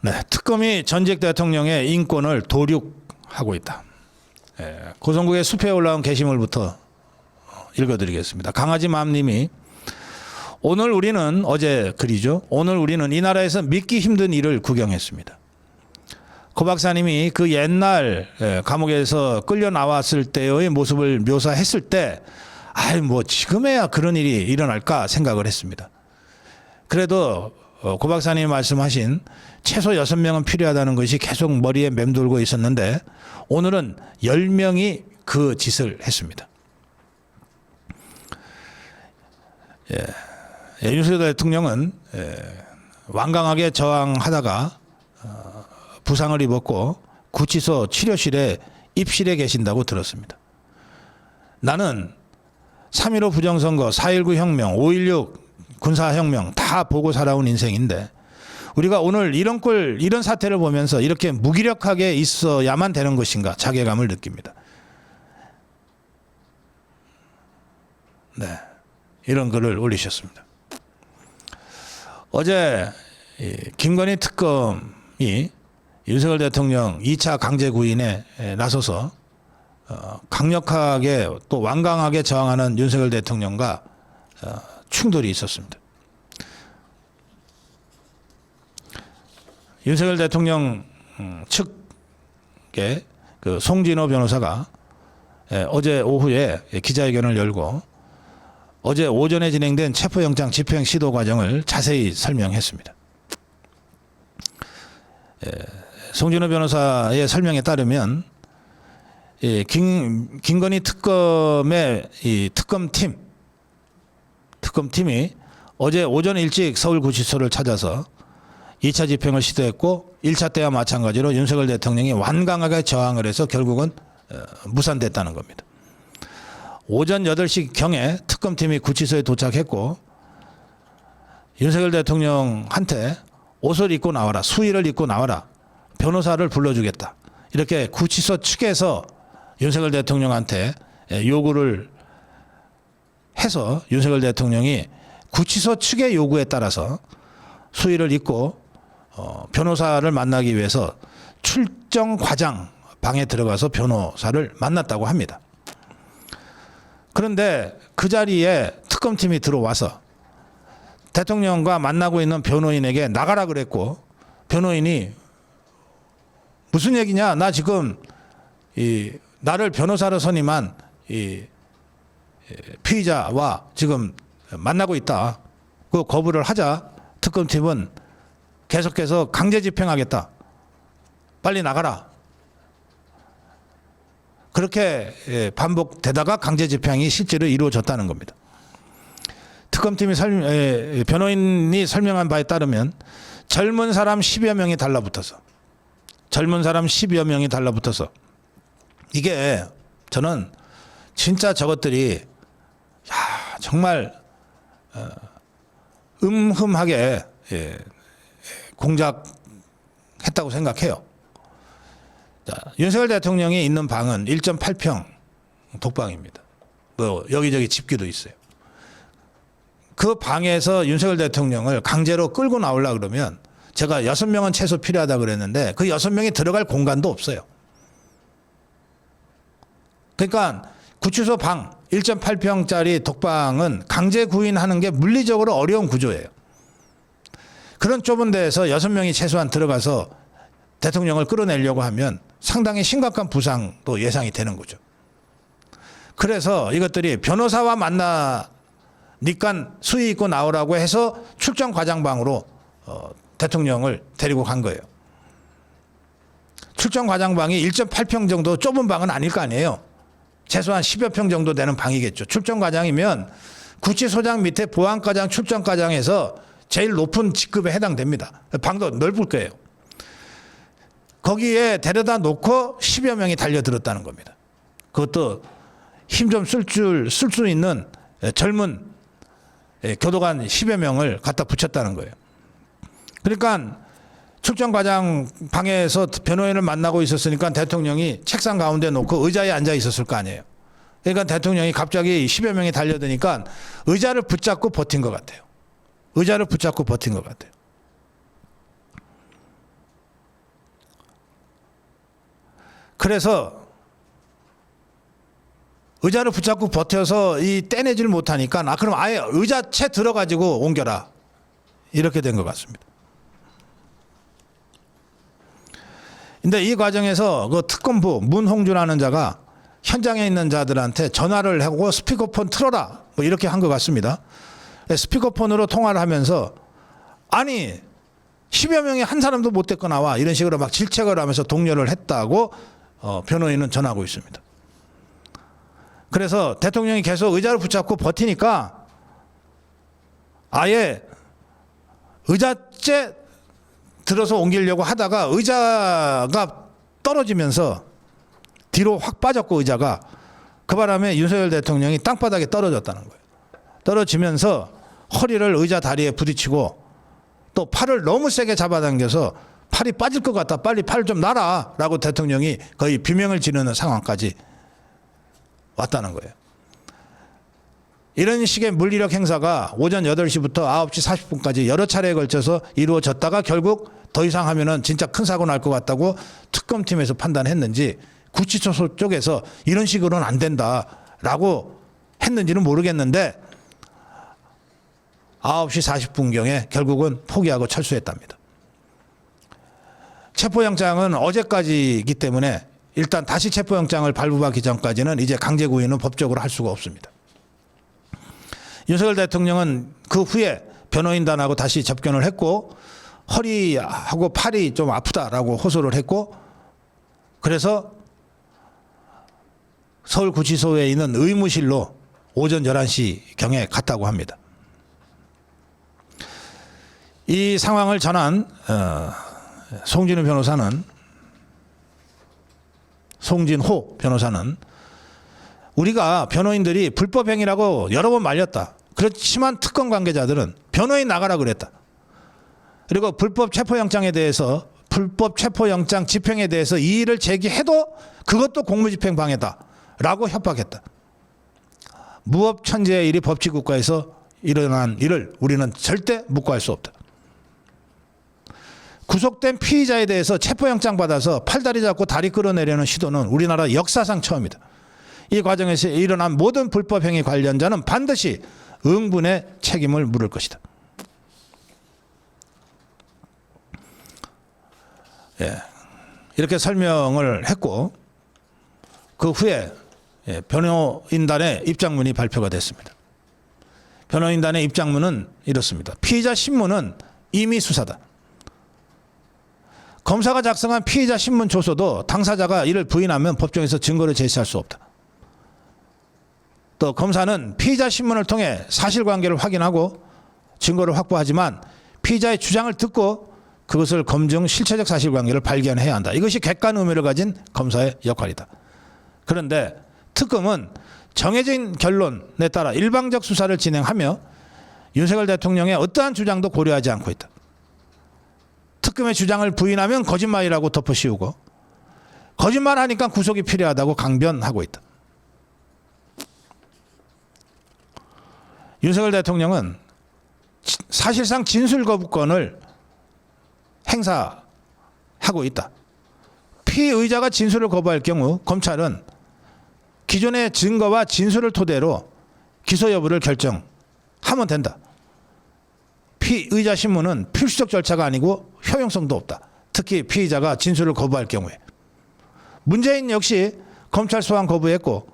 네, 특검이 전직 대통령의 인권을 도륙하고 있다. 고성국의 숲에 올라온 게시물부터 읽어드리겠습니다. 강아지맘님이 오늘 우리는 어제 글이죠. 오늘 우리는 이 나라에서 믿기 힘든 일을 구경했습니다. 고 박사님이 그 옛날 감옥에서 끌려 나왔을 때의 모습을 묘사했을 때 아이 뭐 지금에야 그런 일이 일어날까 생각을 했습니다. 그래도 고 박사님이 말씀하신 최소 6명은 필요하다는 것이 계속 머리에 맴돌고 있었는데 오늘은 10명이 그 짓을 했습니다. 윤석열 대통령은 완강하게 저항하다가 부상을 입었고 구치소 치료실에 입실해 계신다고 들었습니다. 나는 3.15 부정선거, 4.19 혁명, 5.16 군사혁명 다 보고 살아온 인생인데 우리가 오늘 이런 사태를 보면서 이렇게 무기력하게 있어야만 되는 것인가 자괴감을 느낍니다. 네, 이런 글을 올리셨습니다. 어제 김건희 특검이 윤석열 대통령 2차 강제 구인에 나서서 강력하게 또 완강하게 저항하는 윤석열 대통령과 충돌이 있었습니다. 윤석열 대통령 측의 그 송진호 변호사가 어제 오후에 기자회견을 열고 어제 오전에 진행된 체포영장 집행 시도 과정을 자세히 설명했습니다. 송진호 변호사의 설명에 따르면 김건희 특검의 이 특검팀이 어제 오전 일찍 서울구치소를 찾아서 2차 집행을 시도했고 1차 때와 마찬가지로 윤석열 대통령이 완강하게 저항을 해서 결국은 무산됐다는 겁니다. 오전 8시경에 특검팀이 구치소에 도착했고 윤석열 대통령한테 옷을 입고 나와라, 수의를 입고 나와라, 변호사를 불러주겠다. 이렇게 구치소 측에서 윤석열 대통령한테 요구를 해서 윤석열 대통령이 구치소 측의 요구에 따라서 수의를 입고 변호사를 만나기 위해서 출정 과장 방에 들어가서 변호사를 만났다고 합니다. 그런데 그 자리에 특검팀이 들어와서 대통령과 만나고 있는 변호인에게 나가라 그랬고 변호인이 무슨 얘기냐? 나 지금 나를 변호사로 선임한 피의자와 지금 만나고 있다. 그 거부를 하자 특검팀은 계속해서 강제 집행하겠다. 빨리 나가라. 그렇게 반복되다가 강제 집행이 실제로 이루어졌다는 겁니다. 특검팀이 변호인이 설명한 바에 따르면 젊은 사람 10여 명이 달라붙어서 이게 저는 진짜 저것들이 정말 음흠하게 공작했다고 생각해요. 윤석열 대통령이 있는 방은 1.8평 독방입니다. 뭐 여기저기 집기도 있어요. 그 방에서 윤석열 대통령을 강제로 끌고 나오려고 그러면 제가 6명은 최소 필요하다 그랬는데 그 6명이 들어갈 공간도 없어요. 그러니까 구치소 방 1.8평짜리 독방은 강제 구인하는 게 물리적으로 어려운 구조예요. 그런 좁은 데에서 6명이 최소한 들어가서 대통령을 끌어내려고 하면 상당히 심각한 부상도 예상이 되는 거죠. 그래서 이것들이 변호사와 만나니까 수의 있고 나오라고 해서 출정 과장방으로 대통령을 데리고 간 거예요. 출정 과장방이 1.8평 정도 좁은 방은 아닐 거 아니에요. 최소한 10여 평 정도 되는 방이겠죠. 출정 과장이면 구치소장 밑에 보안과장, 출정과장에서 제일 높은 직급에 해당됩니다. 방도 넓을 거예요. 거기에 데려다 놓고 10여 명이 달려들었다는 겁니다. 그것도 힘 좀 쓸 수 있는 젊은 교도관 10여 명을 갖다 붙였다는 거예요. 그러니까 출정과장 방에서 변호인을 만나고 있었으니까 대통령이 책상 가운데 놓고 의자에 앉아 있었을 거 아니에요. 그러니까 대통령이 갑자기 10여 명이 달려드니까 의자를 붙잡고 버틴 것 같아요. 그래서 의자를 붙잡고 버텨서 이 떼내질 못하니까 그럼 아예 의자채 들어가지고 옮겨라. 이렇게 된 것 같습니다. 근데 이 과정에서 그 특검부 문홍주라는 자가 현장에 있는 자들한테 전화를 하고 스피커폰 틀어라. 뭐 이렇게 한 것 같습니다. 스피커폰으로 통화를 하면서 아니 10여 명이 한 사람도 못 데리고 나와. 이런 식으로 막 질책을 하면서 독려를 했다고 변호인은 전하고 있습니다. 그래서 대통령이 계속 의자를 붙잡고 버티니까 아예 의자째 들어서 옮기려고 하다가 의자가 떨어지면서 뒤로 확 빠졌고 의자가 그 바람에 윤석열 대통령이 땅바닥에 떨어졌다는 거예요. 떨어지면서 허리를 의자 다리에 부딪히고 또 팔을 너무 세게 잡아당겨서 팔이 빠질 것 같다. 빨리 팔 좀 놔라. 라고 대통령이 거의 비명을 지르는 상황까지 왔다는 거예요. 이런 식의 물리력 행사가 오전 8시부터 9시 40분까지 여러 차례에 걸쳐서 이루어졌다가 결국 더 이상 하면은 진짜 큰 사고 날 것 같다고 특검팀에서 판단했는지 구치소 쪽에서 이런 식으로는 안 된다라고 했는지는 모르겠는데 9시 40분경에 결국은 포기하고 철수했답니다. 체포영장은 어제까지이기 때문에 일단 다시 체포영장을 발부받기 전까지는 이제 강제구인은 법적으로 할 수가 없습니다. 윤석열 대통령은 그 후에 변호인단하고 다시 접견을 했고 허리하고 팔이 좀 아프다라고 호소를 했고 그래서 서울구치소에 있는 의무실로 오전 11시경에 갔다고 합니다. 이 상황을 전한 송진호 변호사는 우리가 변호인들이 불법행위라고 여러 번 말렸다. 그렇지만 특검 관계자들은 변호인 나가라 그랬다. 그리고 불법 체포영장 집행에 대해서 이의를 제기해도 그것도 공무집행 방해다라고 협박했다. 무법천지의 일이 법치국가에서 일어난 일을 우리는 절대 묵과할 수 없다. 구속된 피의자에 대해서 체포영장 받아서 팔다리 잡고 다리 끌어내려는 시도는 우리나라 역사상 처음이다. 이 과정에서 일어난 모든 불법행위 관련자는 반드시 응분의 책임을 물을 것이다. 이렇게 설명을 했고 그 후에 변호인단의 입장문이 발표가 됐습니다. 변호인단의 입장문은 이렇습니다. 피의자 신문은 임의 수사다. 검사가 작성한 피의자 신문 조서도 당사자가 이를 부인하면 법정에서 증거를 제시할 수 없다. 또 검사는 피의자 신문을 통해 사실관계를 확인하고 증거를 확보하지만 피의자의 주장을 듣고 그것을 검증 실체적 사실관계를 발견해야 한다. 이것이 객관 의미를 가진 검사의 역할이다. 그런데 특검은 정해진 결론에 따라 일방적 수사를 진행하며 윤석열 대통령의 어떠한 주장도 고려하지 않고 있다. 특검의 주장을 부인하면 거짓말이라고 덮어씌우고 거짓말하니까 구속이 필요하다고 강변하고 있다. 윤석열 대통령은 사실상 진술 거부권을 행사하고 있다. 피의자가 진술을 거부할 경우 검찰은 기존의 증거와 진술을 토대로 기소 여부를 결정하면 된다. 피의자 신문은 필수적 절차가 아니고 효용성도 없다. 특히 피의자가 진술을 거부할 경우에. 문재인 역시 검찰 소환 거부했고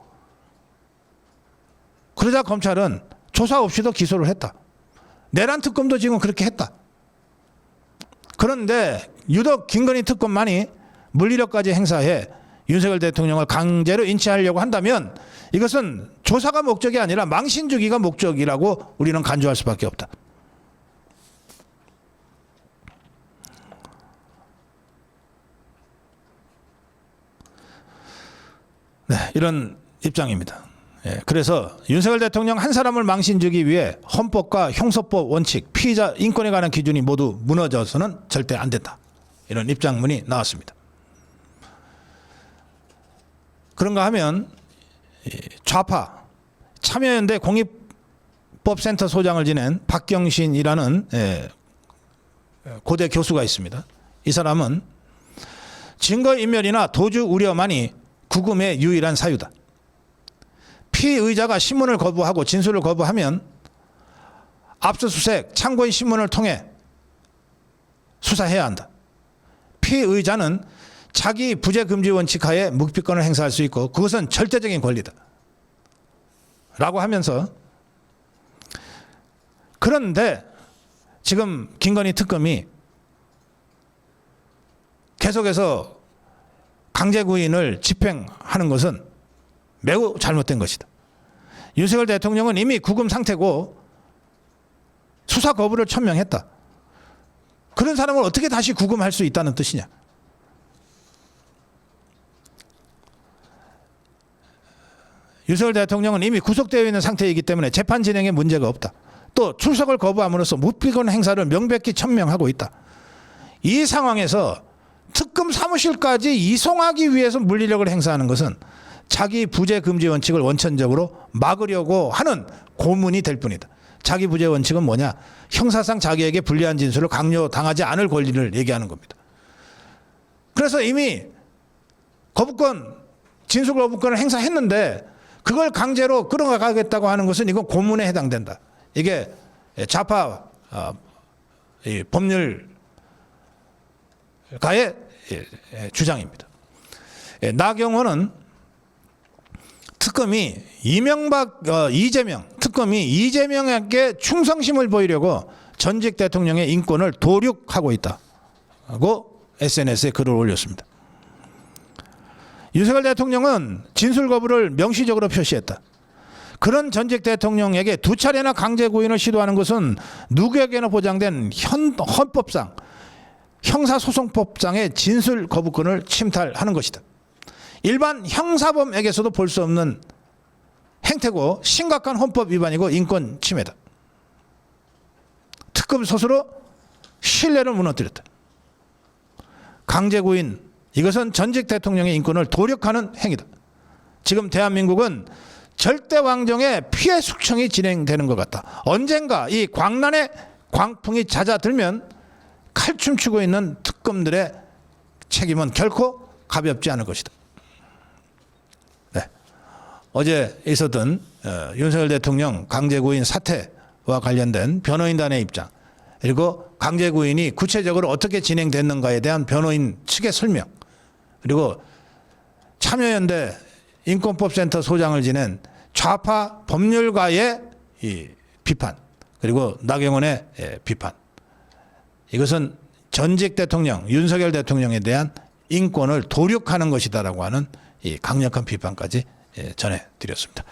그러자 검찰은 조사 없이도 기소를 했다. 내란 특검도 지금 그렇게 했다. 그런데 유독 김건희 특검만이 물리력까지 행사해 윤석열 대통령을 강제로 인치하려고 한다면 이것은 조사가 목적이 아니라 망신 주기가 목적이라고 우리는 간주할 수밖에 없다. 네, 이런 입장입니다. 그래서 윤석열 대통령 한 사람을 망신 주기 위해 헌법과 형사법 원칙, 피의자 인권에 관한 기준이 모두 무너져서는 절대 안 된다. 이런 입장문이 나왔습니다. 그런가 하면 좌파 참여연대 공익법센터 소장을 지낸 박경신이라는 고대 교수가 있습니다. 이 사람은 증거인멸이나 도주 우려만이 구금의 유일한 사유다. 피의자가 신문을 거부하고 진술을 거부하면 압수수색, 참고인 신문을 통해 수사해야 한다. 피의자는 자기 부재 금지 원칙 하에 묵비권을 행사할 수 있고 그것은 절대적인 권리다. 라고 하면서, 그런데 지금 김건희 특검이 계속해서 강제구인을 집행하는 것은 매우 잘못된 것이다. 윤석열 대통령은 이미 구금 상태고 수사 거부를 천명했다. 그런 사람을 어떻게 다시 구금할 수 있다는 뜻이냐. 윤석열 대통령은 이미 구속되어 있는 상태이기 때문에 재판 진행에 문제가 없다. 또 출석을 거부함으로써 묵비권 행사를 명백히 천명하고 있다. 이 상황에서 특검 사무실까지 이송하기 위해서 물리력을 행사하는 것은 자기 부재 금지 원칙을 원천적으로 막으려고 하는 고문이 될 뿐이다. 자기 부재 원칙은 뭐냐? 형사상 자기에게 불리한 진술을 강요당하지 않을 권리를 얘기하는 겁니다. 그래서 이미 거부권, 진술 거부권을 행사했는데 그걸 강제로 끌어가겠다고 하는 것은 이건 고문에 해당된다. 이게 좌파 법률가의 주장입니다. 나경원은 특검이 이재명에게 충성심을 보이려고 전직 대통령의 인권을 도륙하고 있다고 SNS에 글을 올렸습니다. 윤석열 대통령은 진술 거부를 명시적으로 표시했다. 그런 전직 대통령에게 두 차례나 강제 구인을 시도하는 것은 누구에게나 보장된 헌법상 형사소송법상의 진술 거부권을 침탈하는 것이다. 일반 형사범에게서도 볼 수 없는 행태고 심각한 헌법 위반이고 인권 침해다. 특검 스스로 신뢰를 무너뜨렸다. 강제 구인, 이것은 전직 대통령의 인권을 도륙하는 행위다. 지금 대한민국은 절대 왕정의 피해 숙청이 진행되는 것 같다. 언젠가 이 광란의 광풍이 잦아들면 칼춤추고 있는 특검들의 책임은 결코 가볍지 않을 것이다. 네. 어제 있었던 윤석열 대통령 강제구인 사태와 관련된 변호인단의 입장, 그리고 강제구인이 구체적으로 어떻게 진행됐는가에 대한 변호인 측의 설명, 그리고 참여연대 인권법센터 소장을 지낸 좌파 법률가의 이 비판, 그리고 나경원의 비판, 이것은 전직 대통령 윤석열 대통령에 대한 인권을 도륙하는 것이다라고 하는 이 강력한 비판까지 전해드렸습니다.